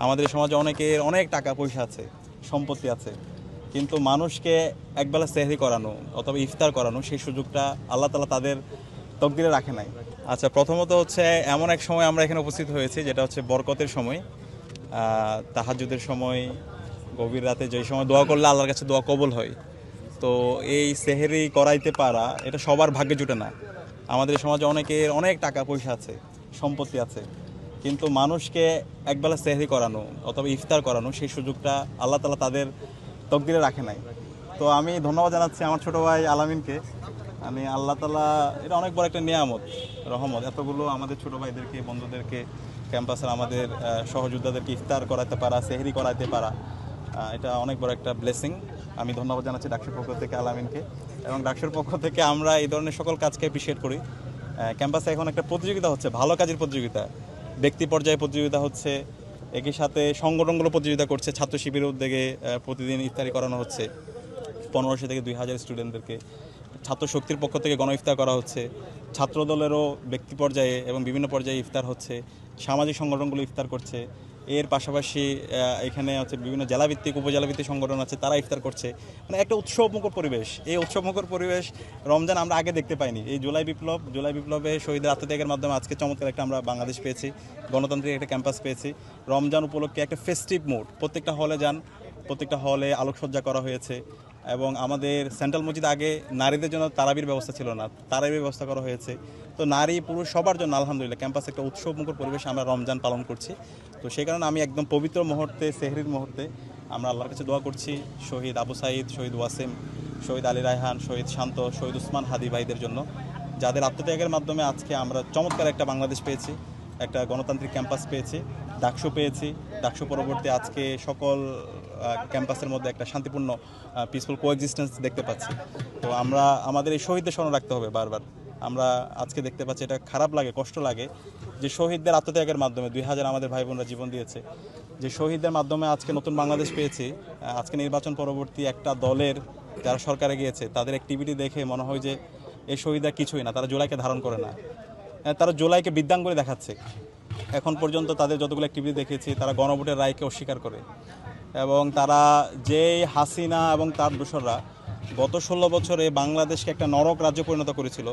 আমাদের সমাজে অনেকের অনেক টাকা পয়সা আছে, সম্পত্তি আছে, কিন্তু মানুষকে একবেলা সেহরি করানো অথবা ইফতার করানো সেই সুযোগটা আল্লাহ তাআলা তাদের তকদিরে রাখে নাই। আচ্ছা, প্রথমত হচ্ছে এমন এক সময় আমরা এখানে উপস্থিত হয়েছি যেটা হচ্ছে বরকতের সময়, তাহাজ্জুদের সময়, গভীর রাতে যেই সময় দোয়া করলে আল্লাহর কাছে দোয়া কবুল হয়। তো এই সেহরি করাইতে পারা এটা সবার ভাগ্যে জুটে না। আমাদের সমাজে অনেকের অনেক টাকা পয়সা আছে, সম্পত্তি আছে, কিন্তু মানুষকে একবেলা সেহরি করানো অথবা ইফতার করানো সেই সুযোগটা আল্লাহ তাআলা তাদের তকদিরে রাখে নাই। তো আমি ধন্যবাদ জানাচ্ছি আমার ছোটো ভাই আলামিনকে। আমি আল্লাহ তাআলা, এটা অনেক বড় একটা নিয়ামত, রহমত, এতগুলো আমাদের ছোটো ভাইদেরকে, বন্ধুদেরকে, ক্যাম্পাসের আমাদের সহযোদ্ধাদেরকে ইফতার করাতে পারা, সেহরি করাতে পারা, এটা অনেক বড় একটা ব্লেসিং। আমি ধন্যবাদ জানাচ্ছি ডাকসুর পক্ষ থেকে আলামিনকে, এবং ডাকসুর পক্ষ থেকে আমরা এই ধরনের সকল কাজকে অ্যাপ্রিসিয়েট করি। ক্যাম্পাসে এখন একটা প্রতিযোগিতা হচ্ছে, ভালো কাজের প্রতিযোগিতা, ব্যক্তি পর্যায়ে প্রতিযোগিতা হচ্ছে, একই সাথে সংগঠনগুলো প্রতিযোগিতা করছে। ছাত্র শিবিরের উদ্যোগে প্রতিদিন ইফতারি করানো হচ্ছে 1500 থেকে 2000 স্টুডেন্টদেরকে। ছাত্র শক্তির পক্ষ থেকে গণ ইফতার করা হচ্ছে, ছাত্র দলেরও ব্যক্তি পর্যায়ে এবং বিভিন্ন পর্যায়ে ইফতার হচ্ছে, সামাজিক সংগঠনগুলো ইফতার করছে। এর পাশাপাশি এখানে হচ্ছে বিভিন্ন জেলাভিত্তিক, উপজেলাভিত্তিক সংগঠন আছে, তারা ইফতার করছে। মানে একটা উৎসবমুখর পরিবেশ। এই উৎসবমুখর পরিবেশ রমজান আমরা আগে দেখতে পাইনি। এই জুলাই বিপ্লবে শহীদের আত্মত্যাগের মাধ্যমে আজকে চমৎকার একটা আমরা বাংলাদেশ পেয়েছি, গণতান্ত্রিক একটা ক্যাম্পাস পেয়েছি। রমজান উপলক্ষে একটা ফেস্টিভ মুড, প্রত্যেকটা হলে যান, প্রত্যেকটা হলে আলোকসজ্জা করা হয়েছে, এবং আমাদের সেন্ট্রাল মসজিদ আগে নারীদের জন্য তারাবির ব্যবস্থা ছিল না, তারাবির ব্যবস্থা করা হয়েছে। তো নারী পুরুষ সবার জন্য আলহামদুলিল্লাহ ক্যাম্পাসে একটা উৎসবমুখর পরিবেশ আমরা রমজান পালন করছি। তো সেই কারণে আমি একদম পবিত্র মুহূর্তে, সেহরির মুহূর্তে আমরা আল্লাহর কাছে দোয়া করছি শহীদ আবু সাঈদ, শহীদ ওয়াসিম, শহীদ আলী রায়হান, শহীদ শান্ত, শহীদ উসমান হাদি ভাইদের জন্য, যাদের আত্মত্যাগের মাধ্যমে আজকে আমরা চমৎকার একটা বাংলাদেশ পেয়েছি, একটা গণতান্ত্রিক ক্যাম্পাস পেয়েছি, ডাকসু পেয়েছি। ডাকসু পরবর্তী আজকে সকল ক্যাম্পাসের মধ্যে একটা শান্তিপূর্ণ পিসফুল কোএক্সিস্টেন্স দেখতে পাচ্ছি। তো আমরা আমাদের এই শহীদদের স্মরণ রাখতে হবে বারবার। আমরা আজকে দেখতে পাচ্ছি, এটা খারাপ লাগে, কষ্ট লাগে যে শহীদদের আত্মত্যাগের মাধ্যমে 2000 আমাদের ভাই বোনরা জীবন দিয়েছে, যে শহীদদের মাধ্যমে আজকে নতুন বাংলাদেশ পেয়েছি। আজকে নির্বাচন পরবর্তী একটা দলের যারা সরকারে গিয়েছে তাদের অ্যাক্টিভিটি দেখে মনে হয় যে এই শহীদরা কিছুই না, তারা জুলাইকে ধারণ করে না, তারা জুলাইকে বৃদ্ধাঙ্গুলি দেখাচ্ছে। এখন পর্যন্ত তাদের যতগুলো অ্যাক্টিভিটি দেখেছি, তারা গণভোটের রায়কে অস্বীকার করে, এবং তারা যেই হাসিনা এবং তার দোসররা গত 16 বছরে বাংলাদেশকে একটা নরক রাজ্যে পরিণত করেছিল,